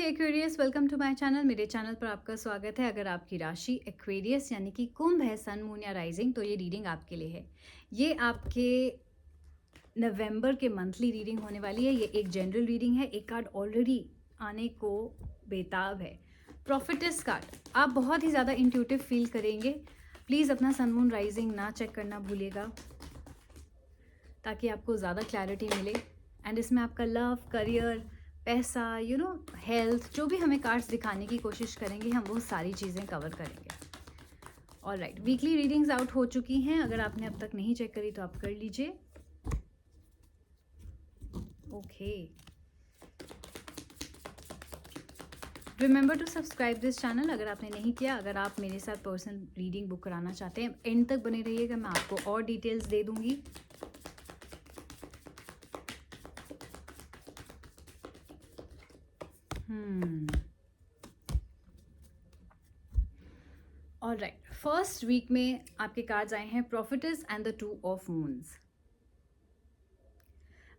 Aquarius, welcome to my channel. मेरे channel पर आपका स्वागत है। अगर आपकी राशि एक्वेरियस यानी कि कुंभ है, सन, मून या राइजिंग, तो ये रीडिंग आपके लिए है। ये आपके नवंबर के मंथली रीडिंग होने वाली है। ये एक जनरल रीडिंग है। एक कार्ड ऑलरेडी आने को बेताब है, प्रॉफिटेस कार्ड। आप बहुत ही ज़्यादा इंट्यूटिव फील करेंगे। प्लीज़ अपना सन, मून, राइजिंग ना चेक करना भूलिएगा ताकि आपको ज़्यादा क्लैरिटी मिले। एंड इसमें आपका लव, करियर, पैसा, हेल्थ, जो भी हमें कार्ड्स दिखाने की कोशिश करेंगे, हम वो सारी चीज़ें कवर करेंगे। ऑलराइट, वीकली रीडिंग्स आउट हो चुकी हैं। अगर आपने अब तक नहीं चेक करी तो आप कर लीजिए। Okay, remember to subscribe this channel अगर आपने नहीं किया। अगर आप मेरे साथ पर्सनल रीडिंग बुक कराना चाहते हैं, एंड तक बने रहिएगा, मैं आपको और डिटेल्स दे दूंगी। ऑलराइट, फर्स्ट वीक में आपके कार्ड्स आए हैं profiteers and the two of moons.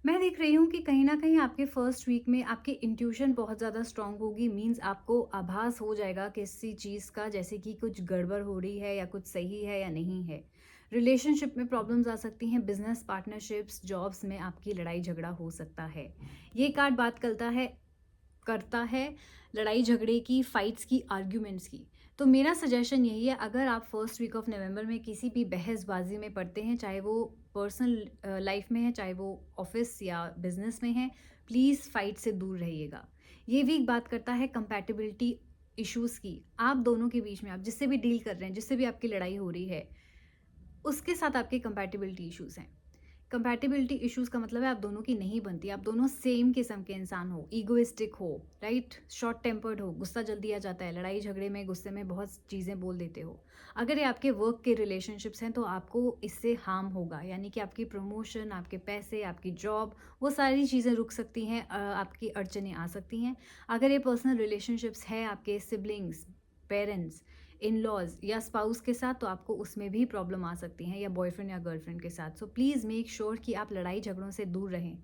मैं देख रही हूँ कि कहीं ना कहीं आपके फर्स्ट वीक में आपकी इंट्यूशन बहुत ज़्यादा स्ट्रांग होगी। मींस आपको आभास हो जाएगा किसी चीज़ का, जैसे कि कुछ गड़बड़ हो रही है या कुछ सही है या नहीं है। रिलेशनशिप में प्रॉब्लम्स आ सकती हैं, बिजनेस पार्टनरशिप्स, जॉब्स में आपकी लड़ाई झगड़ा हो सकता है। ये कार्ड बात करता है लड़ाई झगड़े की, फाइट्स की, आर्ग्यूमेंट्स की। तो मेरा सजेशन यही है, अगर आप फर्स्ट वीक ऑफ नवंबर में किसी भी बहसबाजी में पड़ते हैं, चाहे वो पर्सनल लाइफ में है, चाहे वो ऑफिस या बिजनेस में है, प्लीज़ फाइट से दूर रहिएगा। ये वीक बात करता है कंपैटिबिलिटी इश्यूज़ की। आप दोनों के बीच में, आप जिससे भी डील कर रहे हैं, जिससे भी आपकी लड़ाई हो रही है, उसके साथ आपके कंपैटिबिलिटी इश्यूज़ हैं। कंपैटिबिलिटी इश्यूज़ का मतलब है आप दोनों की नहीं बनती, आप दोनों सेम किस्म के इंसान हो, ईगोइस्टिक हो, राइट, शॉर्ट टेम्पर्ड हो, गुस्सा जल्दी आ जाता है, लड़ाई झगड़े में, गुस्से में बहुत चीज़ें बोल देते हो। अगर ये आपके वर्क के रिलेशनशिप्स हैं तो आपको इससे हार्म होगा, यानी कि आपकी प्रमोशन, आपके पैसे, आपकी जॉब, वो सारी चीज़ें रुक सकती हैं, आपकी अड़चनें आ सकती हैं। अगर ये पर्सनल रिलेशनशिप्स है आपके सिबलिंग्स, पेरेंट्स, इन लॉज या स्पाउस के साथ, तो आपको उसमें भी प्रॉब्लम आ सकती हैं, या बॉयफ्रेंड या गर्लफ्रेंड के साथ। सो प्लीज़ मेक श्योर कि आप लड़ाई झगड़ों से दूर रहें।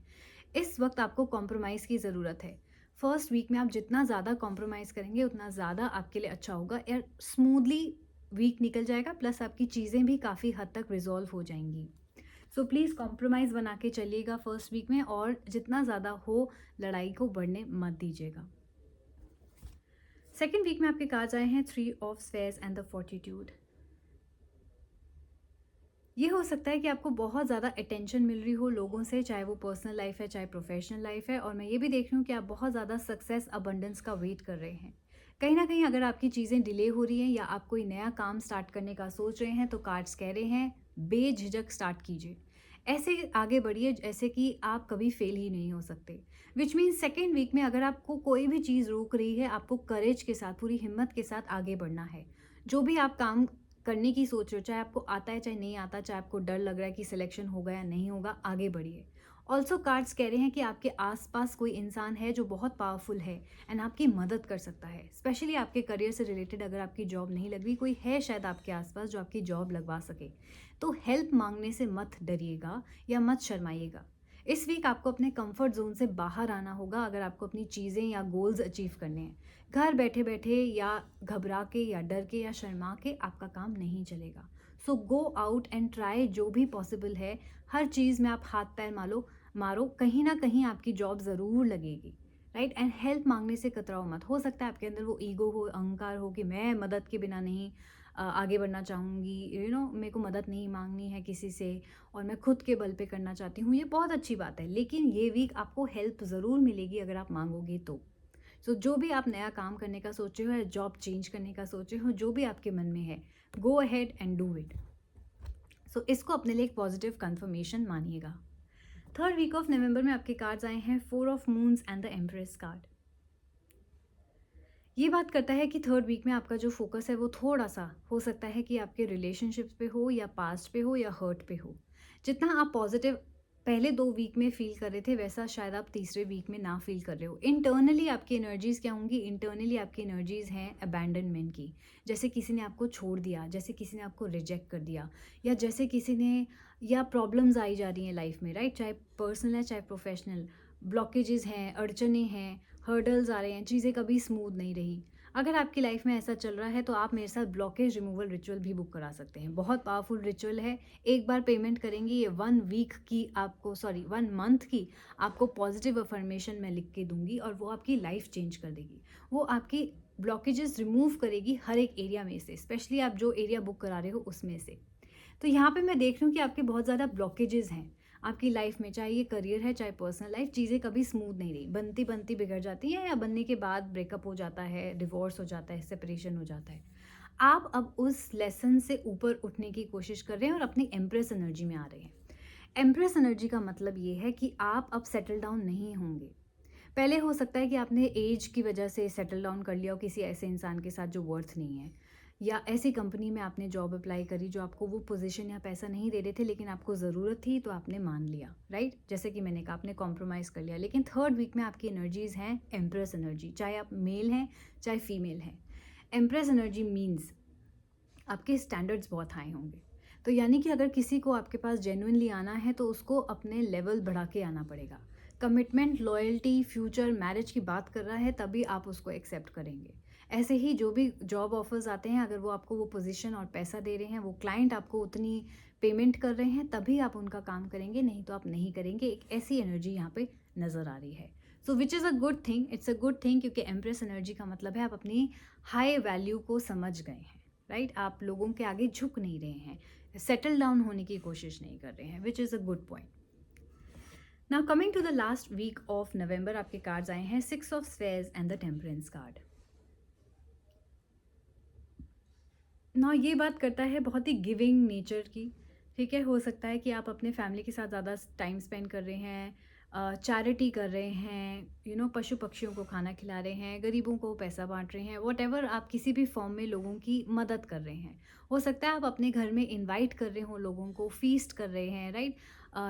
इस वक्त आपको कॉम्प्रोमाइज़ की ज़रूरत है। फर्स्ट वीक में आप जितना ज़्यादा कॉम्प्रोमाइज़ करेंगे उतना ज़्यादा आपके लिए अच्छा होगा, या स्मूथली वीक निकल जाएगा, प्लस आपकी चीज़ें भी काफ़ी हद तक रिजॉल्व हो जाएंगी। सो प्लीज़ कॉम्प्रोमाइज़ बना के चलिएगा फर्स्ट वीक में, और जितना ज़्यादा हो लड़ाई को बढ़ने मत दीजिएगा। सेकेंड वीक में आपके कार्ड्स आए हैं three of spheres and the fortitude. ये हो सकता है कि आपको बहुत ज़्यादा अटेंशन मिल रही हो लोगों से, चाहे वो पर्सनल लाइफ है, चाहे प्रोफेशनल लाइफ है। और मैं ये भी देख रही हूँ कि आप बहुत ज़्यादा सक्सेस, अबंडेंस का वेट कर रहे हैं। कहीं ना कहीं अगर आपकी चीज़ें डिले हो रही हैं या आप कोई नया काम स्टार्ट करने का सोच रहे हैं, तो कार्ड्स कह रहे हैं बेझिझक स्टार्ट कीजिए। ऐसे आगे बढ़िए जैसे कि आप कभी फेल ही नहीं हो सकते। विच मीन्स सेकेंड वीक में अगर आपको कोई भी चीज़ रोक रही है, आपको करेज के साथ, पूरी हिम्मत के साथ आगे बढ़ना है। जो भी आप काम करने की सोच रहे हो, चाहे आपको आता है चाहे नहीं आता, चाहे आपको डर लग रहा है कि सिलेक्शन होगा या नहीं होगा, आगे बढ़िए। ऑल्सो कार्ड्स कह रहे हैं कि आपके आसपास कोई इंसान है जो बहुत पावरफुल है एंड आपकी मदद कर सकता है। स्पेशली आपके करियर से रिलेटेड, अगर आपकी जॉब नहीं लग रही, कोई है शायद आपके आसपास जो आपकी जॉब लगवा सके। तो हेल्प मांगने से मत डरिएगा या मत शर्माइएगा। इस वीक आपको अपने कंफर्ट जोन से बाहर आना होगा अगर आपको अपनी चीज़ें या गोल्स अचीव करने हैं। घर बैठे बैठे या घबरा के या डर के या शर्मा के आपका काम नहीं चलेगा। सो गो आउट एंड ट्राई जो भी पॉसिबल है। हर चीज़ में आप हाथ पैर मारो, कहीं ना कहीं आपकी जॉब ज़रूर लगेगी, राइट। एंड हेल्प मांगने से कतराओ मत। हो सकता है आपके अंदर वो ईगो हो, अहंकार हो कि मैं मदद के बिना नहीं आगे बढ़ना चाहूँगी, मेरे को मदद नहीं मांगनी है किसी से, और मैं खुद के बल पे करना चाहती हूँ। ये बहुत अच्छी बात है, लेकिन ये वीक आपको हेल्प ज़रूर मिलेगी अगर आप मांगोगे तो। सो जो भी आप नया काम करने का सोचे हो या जॉब चेंज करने का सोचे हो, जो भी आपके मन में है, go ahead and do it. So इसको अपने लिए एक पॉजिटिव कन्फर्मेशन मानिएगा। थर्ड वीक ऑफ नवंबर में आपके कार्ड्स आए हैं four of moons and the empress card. ये बात करता है कि थर्ड वीक में आपका जो फोकस है वो थोड़ा सा हो सकता है कि आपके रिलेशनशिप्स पे हो, या पास्ट पे हो, या हर्ट पे हो। जितना आप पॉजिटिव पहले 2 वीक में फील कर रहे थे, वैसा शायद आप तीसरे वीक में ना फील कर रहे हो। इंटरनली आपकी एनर्जीज क्या होंगी? इंटरनली आपकी एनर्जीज हैं अबैंडनमेंट की। जैसे किसी ने आपको छोड़ दिया, जैसे किसी ने आपको रिजेक्ट कर दिया, या जैसे किसी ने, या प्रॉब्लम्स आई जा रही हैं लाइफ में, राइट, चाहे पर्सनल है चाहे प्रोफेशनल। ब्लॉकेजेस हैं, अड़चने हैं, हर्डल्स आ रहे हैं, चीज़ें कभी स्मूथ नहीं रही। अगर आपकी लाइफ में ऐसा चल रहा है तो आप मेरे साथ ब्लॉकेज रिमूवल रिचुअल भी बुक करा सकते हैं। बहुत पावरफुल रिचुअल है। एक बार पेमेंट करेंगी, ये 1 वीक की आपको, सॉरी 1 मंथ की आपको पॉजिटिव अफर्मेशन मैं लिख के दूंगी और वो आपकी लाइफ चेंज कर देगी। वो आपकी ब्लॉकेजेस रिमूव करेगी हर एक एरिया में से, स्पेशली आप जो एरिया बुक करा रहे हो उसमें से। तो यहाँ पे मैं देख रही हूँ कि आपके बहुत ज़्यादा ब्लॉकेजेस हैं आपकी लाइफ में, चाहे ये करियर है चाहे पर्सनल लाइफ। चीज़ें कभी स्मूथ नहीं रही, बनती बनती बिगड़ जाती हैं या बनने के बाद ब्रेकअप हो जाता है, डिवोर्स हो जाता है, सेपरेशन हो जाता है। आप अब उस लेसन से ऊपर उठने की कोशिश कर रहे हैं और अपनी एम्प्रेस एनर्जी में आ रहे हैं। एम्प्रेस एनर्जी का मतलब ये है कि आप अब सेटल डाउन नहीं होंगे। पहले हो सकता है कि आपने एज की वजह से सेटल डाउन कर लिया हो किसी ऐसे इंसान के साथ जो वर्थ नहीं है, या ऐसी कंपनी में आपने जॉब अप्लाई करी जो आपको वो पोजीशन या पैसा नहीं दे रहे थे लेकिन आपको ज़रूरत थी तो आपने मान लिया, राइट? जैसे कि मैंने कहा, आपने कॉम्प्रोमाइज़ कर लिया। लेकिन थर्ड वीक में आपकी एनर्जीज़ हैं एम्प्रेस एनर्जी, चाहे आप मेल हैं चाहे फीमेल हैं। एम्प्रेस एनर्जी मीन्स आपके स्टैंडर्ड्स बहुत हाई होंगे। तो यानी कि अगर किसी को आपके पास जेन्युइनली आना है तो उसको अपने लेवल बढ़ा के आना पड़ेगा। कमिटमेंट, लॉयल्टी, फ्यूचर, मैरिज की बात कर रहा है तभी आप उसको एक्सेप्ट करेंगे। ऐसे ही जो भी जॉब ऑफर्स आते हैं, अगर वो आपको वो पोजीशन और पैसा दे रहे हैं, वो क्लाइंट आपको उतनी पेमेंट कर रहे हैं, तभी आप उनका काम करेंगे, नहीं तो आप नहीं करेंगे। एक ऐसी एनर्जी यहाँ पे नज़र आ रही है। So which is a good thing, it's a good thing, क्योंकि एम्प्रेस एनर्जी का मतलब है आप अपनी हाई वैल्यू को समझ गए हैं, राइट? आप लोगों के आगे झुक नहीं रहे हैं, सेटल डाउन होने की कोशिश नहीं कर रहे हैं, which is a good point. Now coming to the last week of November, आपके कार्ड्स आए हैं 6 of spades and the temperance card. ना ये बात करता है बहुत ही गिविंग नेचर की, ठीक है? हो सकता है कि आप अपने फैमिली के साथ ज़्यादा टाइम स्पेंड कर रहे हैं, चैरिटी कर रहे हैं, पशु पक्षियों को खाना खिला रहे हैं, गरीबों को पैसा बांट रहे हैं, वॉटेवर, आप किसी भी फॉर्म में लोगों की मदद कर रहे हैं। हो सकता है आप अपने घर में इनवाइट कर रहे हो लोगों को, फीस्ट कर रहे हैं, राइट?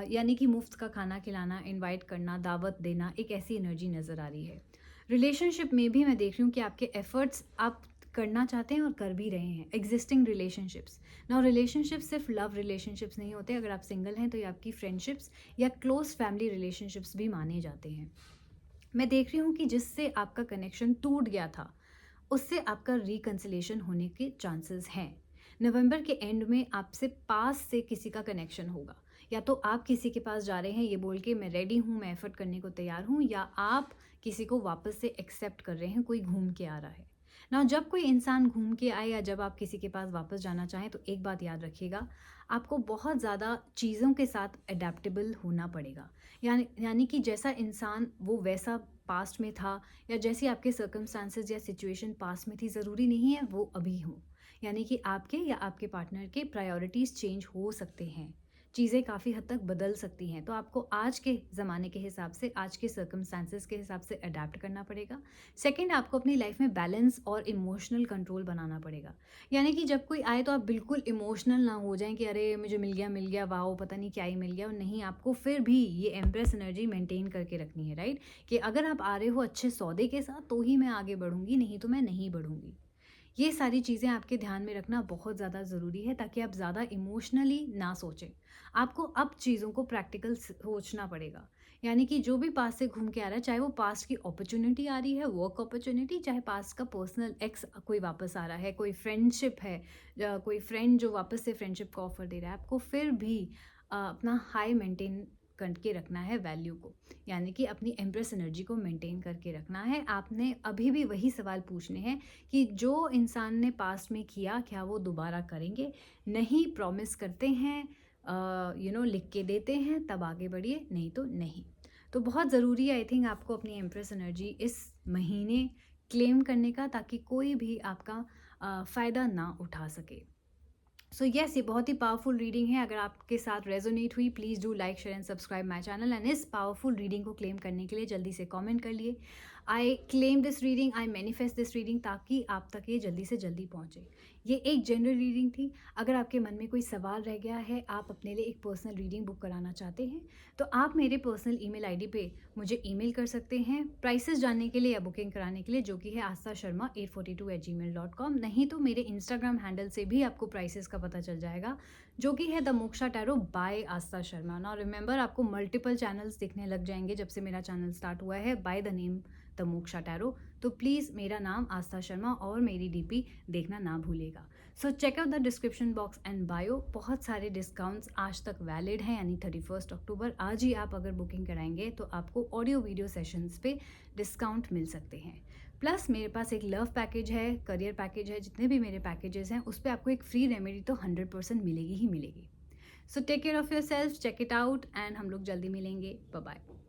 यानी कि मुफ्त का खाना खिलाना, इनवाइट करना, दावत देना, एक ऐसी एनर्जी नज़र आ रही है। रिलेशनशिप में भी मैं देख रही हूँ कि आपके एफर्ट्स आप करना चाहते हैं और कर भी रहे हैं। एग्जिस्टिंग रिलेशनशिप्स, नाउ रिलेशनशिप्स सिर्फ लव रिलेशनशिप्स नहीं होते। अगर आप सिंगल हैं तो ये आपकी फ्रेंडशिप्स या क्लोज फैमिली रिलेशनशिप्स भी माने जाते हैं। मैं देख रही हूँ कि जिससे आपका कनेक्शन टूट गया था उससे आपका रिकन्सिलेशन होने के चांसेस हैं। नवंबर के एंड में आपसे पास से किसी का कनेक्शन होगा, या तो आप किसी के पास जा रहे हैं ये बोल के मैं रेडी हूँ, मैं एफर्ट करने को तैयार हूँ, या आप किसी को वापस से एक्सेप्ट कर रहे हैं, कोई घूम के आ रहा है ना। जब कोई इंसान घूम के आए या जब आप किसी के पास वापस जाना चाहें तो एक बात याद रखिएगा, आपको बहुत ज़्यादा चीज़ों के साथ अडेप्टेबल होना पड़ेगा। यानी कि जैसा इंसान वो वैसा पास्ट में था, या जैसी आपके सर्कमस्टांसेस या सिचुएशन पास्ट में थी, ज़रूरी नहीं है वो अभी हो। यानी कि आपके या आपके पार्टनर के प्रायोरिटीज़ चेंज हो सकते हैं, चीज़ें काफ़ी हद तक बदल सकती हैं। तो आपको आज के ज़माने के हिसाब से, आज के सर्कमस्टांसेस के हिसाब से अडेप्ट करना पड़ेगा। सेकंड, आपको अपनी लाइफ में बैलेंस और इमोशनल कंट्रोल बनाना पड़ेगा। यानी कि जब कोई आए तो आप बिल्कुल इमोशनल ना हो जाएं कि अरे मुझे मिल गया, वाओ पता नहीं क्या ही मिल गया। और नहीं, आपको फिर भी ये एम्प्रेस एनर्जी मेंटेन करके रखनी है, राइट? कि अगर आप आ रहे हो अच्छे सौदे के साथ तो ही मैं आगे बढ़ूंगी, नहीं तो मैं नहीं बढ़ूंगी। ये सारी चीज़ें आपके ध्यान में रखना बहुत ज़्यादा ज़रूरी है, ताकि आप ज़्यादा इमोशनली ना सोचें। आपको अब चीज़ों को प्रैक्टिकल सोचना पड़ेगा। यानी कि जो भी पास से घूम के आ रहा है, चाहे वो पास्ट की अपॉर्चुनिटी आ रही है, वर्क अपॉर्चुनिटी, चाहे पास्ट का पर्सनल एक्स कोई वापस आ रहा है, कोई फ्रेंडशिप है, कोई फ्रेंड जो वापस से फ्रेंडशिप का ऑफर दे रहा है, आपको फिर भी अपना हाई मेंटेन करके रखना है वैल्यू को। यानी कि अपनी एम्प्रेस एनर्जी को मेंटेन करके रखना है। आपने अभी भी वही सवाल पूछने हैं कि जो इंसान ने पास्ट में किया, क्या वो दोबारा करेंगे? नहीं, प्रॉमिस करते हैं, लिख के देते हैं, तब आगे बढ़िए, नहीं तो नहीं। तो बहुत ज़रूरी है आई थिंक आपको अपनी एम्प्रेस एनर्जी इस महीने क्लेम करने का, ताकि कोई भी आपका फ़ायदा ना उठा सके। सो येस, ये बहुत ही पावरफुल रीडिंग है। अगर आपके साथ रेजोनेट हुई, please do like, share and subscribe my channel. And इस पावरफुल रीडिंग को क्लेम करने के लिए जल्दी से कमेंट कर लिए, I claim this reading, I manifest this reading, ताकि आप तक ये जल्दी से जल्दी पहुँचे। ये एक जनरल रीडिंग थी। अगर आपके मन में कोई सवाल रह गया है, आप अपने लिए एक पर्सनल रीडिंग बुक कराना चाहते हैं, तो आप मेरे पर्सनल ईमेल आईडी पे मुझे ईमेल कर सकते हैं प्राइसेस जानने के लिए या बुकिंग कराने के लिए, जो कि है astasharma842@gmail.com। नहीं तो मेरे इंस्टाग्राम हैंडल से भी आपको प्राइसेस का पता चल जाएगा, जो कि है द मोक्षा टैरो बाय आस्था शर्मा। ना रिमेंबर, आपको मल्टीपल चैनल्स दिखने लग जाएंगे जब से मेरा चैनल स्टार्ट हुआ है, by the name the moksha tarot, तो प्लीज़ मेरा नाम आस्था शर्मा और मेरी डीपी देखना ना भूलेगा। So check out the description box and bio. बहुत सारे डिस्काउंट्स आज तक वैलिड हैं, यानी 31 अक्टूबर। आज ही आप अगर बुकिंग कराएंगे तो आपको ऑडियो वीडियो सेशंस पे डिस्काउंट मिल सकते हैं। प्लस मेरे पास एक लव पैकेज है, करियर पैकेज है, जितने भी मेरे पैकेजेस हैं उस पर आपको एक फ्री रेमेडी तो 100% मिलेगी ही मिलेगी। So take care of yourself, check it out and हम लोग जल्दी मिलेंगे। Bye bye.